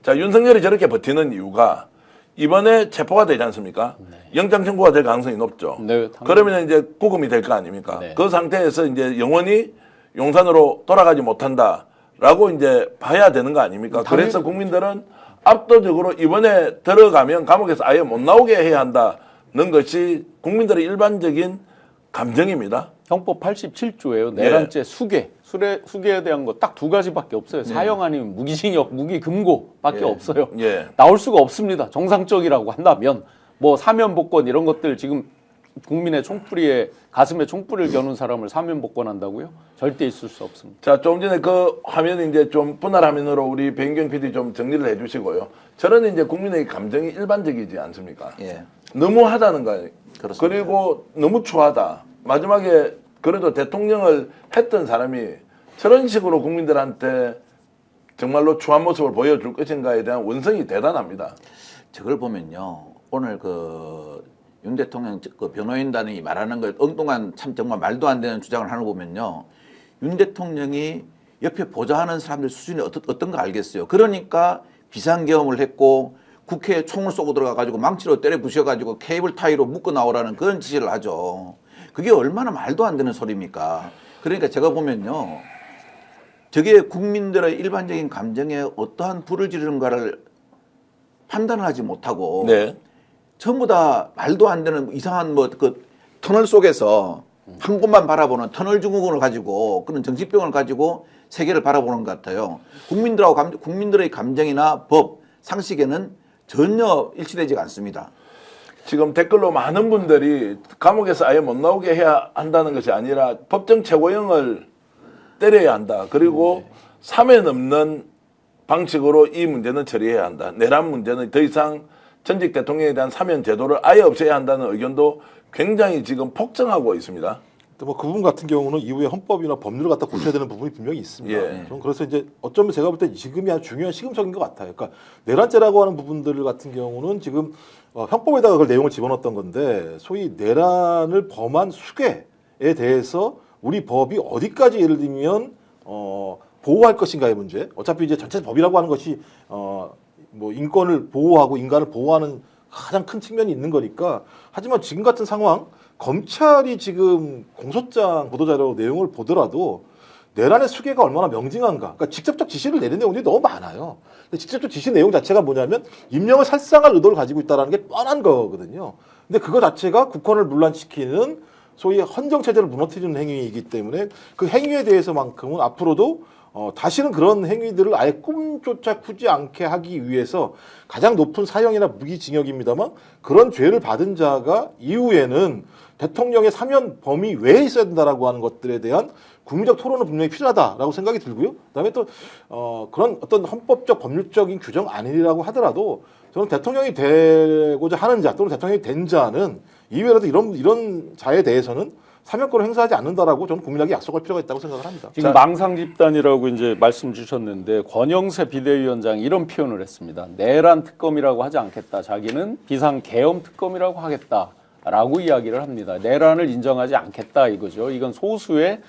자, 윤석열이 저렇게 버티는 이유가 이번에 체포가 되지 않습니까? 네. 영장 청구가 될 가능성이 높죠. 네, 그러면 이제 구금이 될 거 아닙니까? 네. 그 상태에서 이제 영원히 용산으로 돌아가지 못한다라고 이제 봐야 되는 거 아닙니까? 그래서 국민들은 압도적으로 이번에 들어가면 감옥에서 아예 못 나오게 해야 한다는 것이 국민들의 일반적인 감정입니다. 형법 87조예요. 내란죄 수괴에 대한 거 딱 두 가지밖에 없어요. 사형 아니면 무기징역, 무기금고밖에 없어요. 나올 수가 없습니다. 정상적이라고 한다면 뭐 사면복권 이런 것들 지금 국민의 총뿌리에 가슴에 총뿌리를 겨눈 사람을 사면복권한다고요? 절대 있을 수 없습니다. 자, 조금 전에 그 화면 이제 좀 분할 화면으로 우리 배인경 PD 좀 정리를 해주시고요. 저는 이제 국민의 감정이 일반적이지 않습니까? 예. 너무하다는 거예요. 그렇습니다. 그리고 너무 추하다. 마지막에 그래도 대통령을 했던 사람이 저런 식으로 국민들한테 정말로 추한 모습을 보여줄 것인가에 대한 원성이 대단합니다. 저걸 보면요. 오늘 윤 대통령 그 변호인단이 말하는 걸 엉뚱한 참 정말 말도 안 되는 주장을 하는 거 보면요. 윤 대통령이 옆에 보좌하는 사람들 수준이 어떤 거 알겠어요. 그러니까 비상계엄을 했고 국회에 총을 쏘고 들어가가지고 망치로 때려 부셔가지고 케이블 타이로 묶어 나오라는 그런 지시를 하죠. 그게 얼마나 말도 안 되는 소리입니까? 그러니까 제가 보면요. 저게 국민들의 일반적인 감정에 어떠한 불을 지르는가를 판단을 하지 못하고 네. 전부 다 말도 안 되는 이상한 그 터널 속에서 한 곳만 바라보는 터널 증후군을 가지고 그런 정신병을 가지고 세계를 바라보는 것 같아요. 국민들의 감정이나 법, 상식에는 전혀 일치되지 않습니다. 지금 댓글로 많은 분들이 감옥에서 아예 못 나오게 해야 한다는 것이 아니라 법정 최고형을 때려야 한다. 그리고 3회 넘는 방식으로 이 문제는 처리해야 한다. 내란 문제는 더 이상 전직 대통령에 대한 사면 제도를 아예 없애야 한다는 의견도 굉장히 지금 폭증하고 있습니다. 뭐 그 부분 같은 경우는 이후에 헌법이나 법률을 갖다 고쳐야 되는 부분이 분명히 있습니다. 예. 저는 그래서 이제 어쩌면 제가 볼 때 지금이 아주 중요한 시금석인 것 같아요. 그러니까 내란죄라고 하는 부분들 같은 경우는 지금 형법에다가 그걸 내용을 집어넣었던 건데 소위 내란을 범한 수괴에 대해서 우리 법이 어디까지 예를 들면 보호할 것인가의 문제. 어차피 이제 전체 법이라고 하는 것이 뭐 인권을 보호하고 인간을 보호하는 가장 큰 측면이 있는 거니까. 하지만 지금 같은 상황 검찰이 지금 공소장 보도자료 내용을 보더라도 내란의 수괴가 얼마나 명징한가. 그러니까 직접적 지시를 내린 내용들이 너무 많아요. 근데 직접적 지시 내용 자체가 뭐냐면 임명을 살상할 의도를 가지고 있다는 게 뻔한 거거든요. 근데 그거 자체가 국권을 문란시키는 소위 헌정체제를 무너뜨리는 행위이기 때문에 그 행위에 대해서만큼은 앞으로도 다시는 그런 행위들을 아예 꿈조차 꾸지 않게 하기 위해서 가장 높은 사형이나 무기징역입니다만 그런 죄를 받은 자가 이후에는 대통령의 사면 범위 외에 있어야 된다라고 하는 것들에 대한 국민적 토론은 분명히 필요하다라고 생각이 들고요. 그다음에 또 그런 어떤 헌법적 법률적인 규정 아니라고 하더라도 저는 대통령이 되고자 하는 자 또는 대통령이 된 자는 이외에도 이런 자에 대해서는 사면권을 행사하지 않는다라고 저는 국민에게 약속할 필요가 있다고 생각을 합니다. 지금 망상 집단이라고 이제 말씀 주셨는데 권영세 비대위원장이 이런 표현을 했습니다. 내란 특검이라고 하지 않겠다. 자기는 비상 계엄 특검이라고 하겠다라고 이야기를 합니다. 내란을 인정하지 않겠다 이거죠. 이건 소수의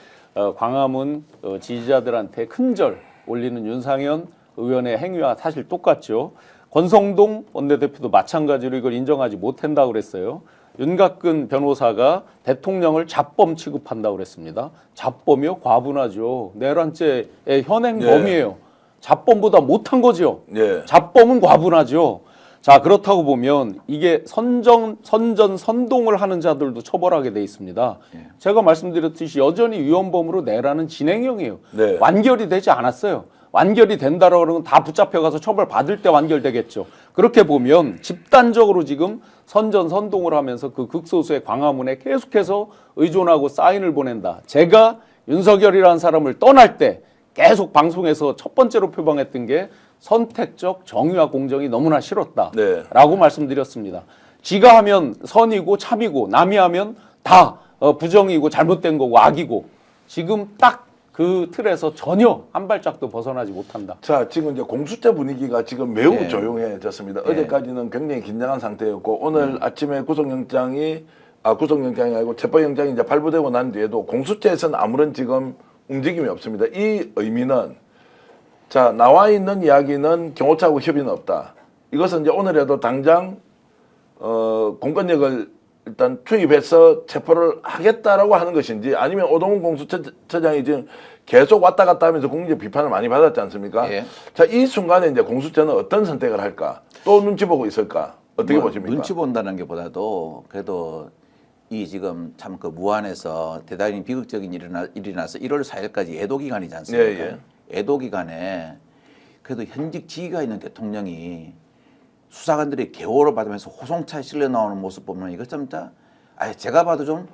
광화문 지지자들한테 큰절 올리는 윤상현 의원의 행위와 사실 똑같죠. 권성동 원내대표도 마찬가지로 이걸 인정하지 못한다고 그랬어요. 윤곽근 변호사가 대통령을 잡범 취급한다고 그랬습니다. 잡범이요? 과분하죠. 내란죄의 현행 범이에요. 잡범보다 못한 거죠. 잡범은 과분하죠. 자, 그렇다고 보면 이게 선동을 하는 자들도 처벌하게 돼 있습니다. 제가 말씀드렸듯이 여전히 위헌범으로 내란은 진행형이에요. 완결이 되지 않았어요. 완결이 된다라고 그러면 다 붙잡혀가서 처벌받을 때 완결되겠죠. 그렇게 보면 집단적으로 지금 선동을 하면서 그 극소수의 광화문에 계속해서 의존하고 사인을 보낸다. 제가 윤석열이라는 사람을 떠날 때 계속 방송에서 첫 번째로 표방했던 게 선택적 정의와 공정이 너무나 싫었다라고 말씀드렸습니다. 지가 하면 선이고 참이고 남이 하면 다 부정이고 잘못된 거고 악이고 지금 딱 그 틀에서 전혀 한 발짝도 벗어나지 못한다. 자, 지금 이제 공수처 분위기가 지금 매우 조용해졌습니다. 어제까지는 굉장히 긴장한 상태였고 오늘 아침에 구속영장이 아니고 체포영장이 이제 발부되고 난 뒤에도 공수처에서는 아무런 지금 움직임이 없습니다. 이 의미는 자, 나와 있는 이야기는 경호처하고 협의는 없다. 이것은 이제 오늘에도 당장 공권력을 일단 투입해서 체포를 하겠다라고 하는 것인지, 아니면 오동훈 공수처장이 지금 계속 왔다 갔다 하면서 국민적 비판을 많이 받았지 않습니까? 예. 자, 이 순간에 이제 공수처는 어떤 선택을 할까? 또 눈치 보고 있을까? 어떻게 보십니까? 눈치 본다는 게 보다도 그래도 이 지금 참 그 무안에서 대단히 비극적인 일이 나서 1월 4일까지 애도 기간이지 않습니까? 예, 애도 기간에 그래도 현직 지위가 있는 대통령이 수사관들이 개호를 받으면서 호송차에 실려 나오는 모습 보면 이거 진짜 제가 봐도 좀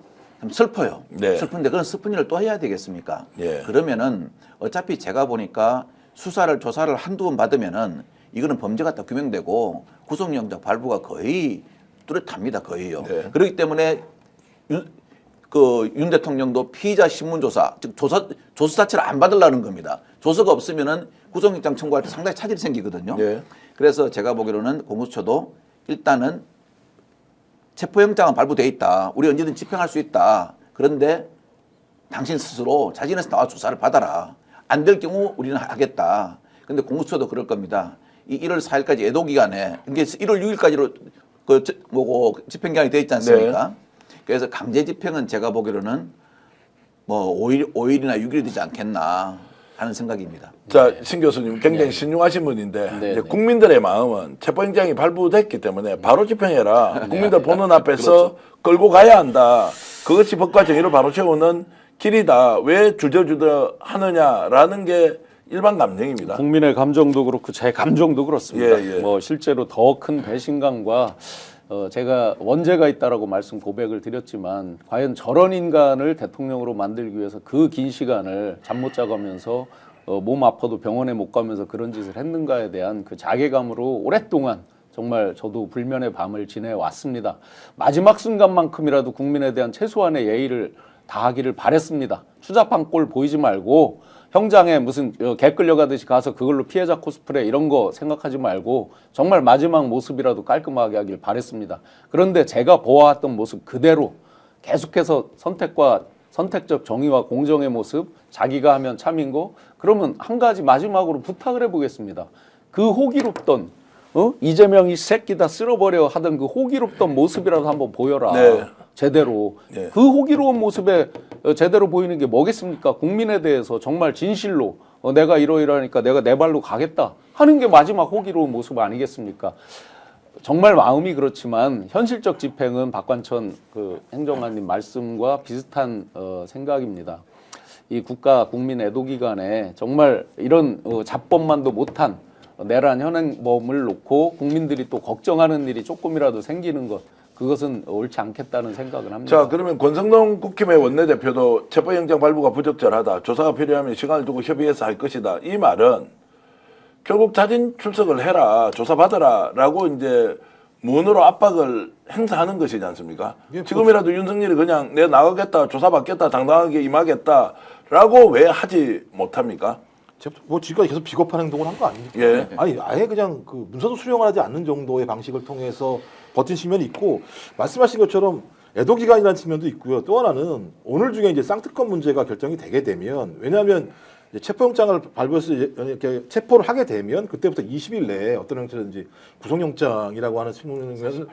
슬퍼요. 네. 슬픈데 그런 슬픈 일을 또 해야 되겠습니까? 예. 그러면은 어차피 제가 보니까 수사를 조사를 한두 번 받으면은 이거는 범죄가 다 규명되고 구속영장 발부가 거의 뚜렷합니다. 거의요. 네. 그렇기 때문에 윤 대통령도 피의자 신문조사, 즉 조사 자체를 안 받으려는 겁니다. 조서가 없으면은 구속영장 청구할 때 상당히 차질이 생기거든요. 네. 그래서 제가 보기로는 공수처도 일단은 체포영장은 발부돼 있다. 우리 언제든 집행할 수 있다. 그런데 당신 스스로 자진해서 나와 조사를 받아라. 안 될 경우 우리는 하겠다. 근데 공수처도 그럴 겁니다. 이 1월 4일까지 애도 기간에 이게 1월 6일까지로 집행기한이 돼 있지 않습니까? 네. 그래서 강제 집행은 제가 보기로는 뭐 5일이나 6일이 되지 않겠나 하는 생각입니다. 자, 신 교수님 굉장히 신중하신 분인데 네, 이제 네. 국민들의 마음은 체포영장이 발부됐기 때문에 바로 집행해라. 국민들 보는 앞에서 끌고 가야 한다. 그것이 법과 정의를 바로 세우는 길이다. 왜 주저주저 하느냐라는 게 일반 감정입니다. 국민의 감정도 그렇고 제 감정도 그렇습니다. 예, 예. 뭐 실제로 더 큰 배신감과 제가 원죄가 있다라고 말씀 고백을 드렸지만 과연 저런 인간을 대통령으로 만들기 위해서 그 긴 시간을 잠 못 자가면서 몸 아파도 병원에 못 가면서 그런 짓을 했는가에 대한 그 자괴감으로 오랫동안 정말 저도 불면의 밤을 지내왔습니다. 마지막 순간만큼이라도 국민에 대한 최소한의 예의를 다하기를 바랬습니다. 추잡한 꼴 보이지 말고 형장에 무슨 개 끌려가듯이 가서 그걸로 피해자 코스프레 이런 거 생각하지 말고 정말 마지막 모습이라도 깔끔하게 하길 바랬습니다. 그런데 제가 보아왔던 모습 그대로 계속해서 선택적 정의와 공정의 모습, 자기가 하면 참인 거, 그러면 한 가지 마지막으로 부탁을 해보겠습니다. 그 호기롭던 이재명이 새끼다 쓸어버려 하던 그 호기롭던 모습이라도 한번 보여라. 네. 제대로. 네. 그 호기로운 모습에 제대로 보이는 게 뭐겠습니까? 국민에 대해서 정말 진실로 내가 이러이러하니까 내가 내 발로 가겠다 하는 게 마지막 호기로운 모습 아니겠습니까? 정말 마음이 그렇지만 현실적 집행은 박관천 그 행정관님 말씀과 비슷한 생각입니다. 이 국가 국민 애도 기간에 정말 이런 잡범만도 못한 내란 현행범을 놓고 국민들이 또 걱정하는 일이 조금이라도 생기는 것, 그것은 옳지 않겠다는 생각을 합니다. 자, 그러면 권성동 국힘의 원내대표도 체포영장 발부가 부적절하다. 조사가 필요하면 시간을 두고 협의해서 할 것이다. 이 말은 결국 자진 출석을 해라. 조사받아라. 라고 이제 문으로 압박을 행사하는 것이지 않습니까? 지금이라도 윤석열이 그냥 내가 나가겠다. 조사받겠다. 당당하게 임하겠다. 라고 왜 하지 못합니까? 뭐 지금까지 계속 비겁한 행동을 한 거 아닙니까? 예. 아니 아예 그냥 그 문서도 수령을 하지 않는 정도의 방식을 통해서 버틴 측면이 있고, 말씀하신 것처럼 애도 기간이라는 측면도 있고요. 또 하나는 오늘 중에 이제 쌍특검 문제가 결정이 되게 되면, 왜냐하면 이제 체포영장을 발부해서 이렇게 체포를 하게 되면 그때부터 20일 내에 어떤 형태든지 구속영장이라고 하는 측면을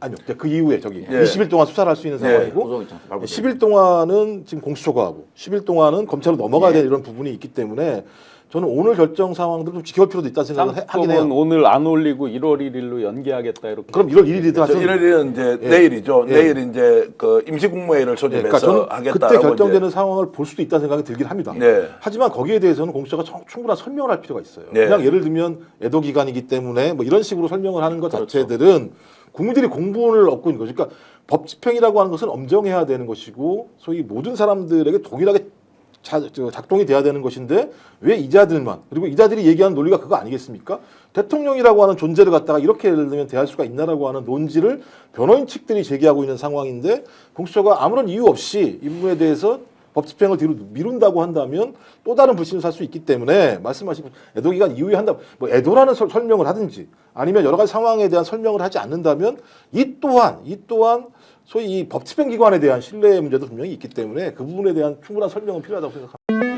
아니요, 그 이후에 저기 예. 20일 동안 수사를 할 수 있는 예. 상황이고, 구속영장 발부돼요. 10일 동안은 지금 공수처가 하고 10일 동안은 검찰로 넘어가야 되는 이런 부분이 있기 때문에 저는 오늘 결정 상황들을 좀 지켜볼 필요도 있다는 생각을 하긴 해요. 쌍특검은 오늘 안 올리고 1월 1일로 연기하겠다 이렇게. 그럼 1월 1일이든 저 하여튼 1일은 이제 예. 내일이죠. 예. 내일 이제 그 임시국무회의를 소집해서 그러니까 저는 하겠다라고 그때 결정되는 이제. 상황을 볼 수도 있다는 생각이 들긴 합니다. 네. 하지만 거기에 대해서는 공수처가 충분한 설명을 할 필요가 있어요. 네. 그냥 예를 들면 애도 기간이기 때문에 뭐 이런 식으로 설명을 하는 것 자체들은 국민들이 공분을 얻고 있는 거죠. 그러니까 법 집행이라고 하는 것은 엄정해야 되는 것이고 소위 모든 사람들에게 동일하게 작동이 돼야 되는 것인데 왜 이자들만, 그리고 이자들이 얘기하는 논리가 그거 아니겠습니까? 대통령이라고 하는 존재를 갖다가 이렇게 예를 들면 대할 수가 있나라고 하는 논지를 변호인 측들이 제기하고 있는 상황인데 공수처가 아무런 이유 없이 이 부분에 대해서 법 집행을 뒤로 미룬다고 한다면 또 다른 불신을 살 수 있기 때문에 말씀하신 애도 기간 이후에 한다, 뭐 애도라는 설명을 하든지 아니면 여러 가지 상황에 대한 설명을 하지 않는다면 이 또한 소위 이 법 집행 기관에 대한 신뢰의 문제도 분명히 있기 때문에 그 부분에 대한 충분한 설명은 필요하다고 생각합니다.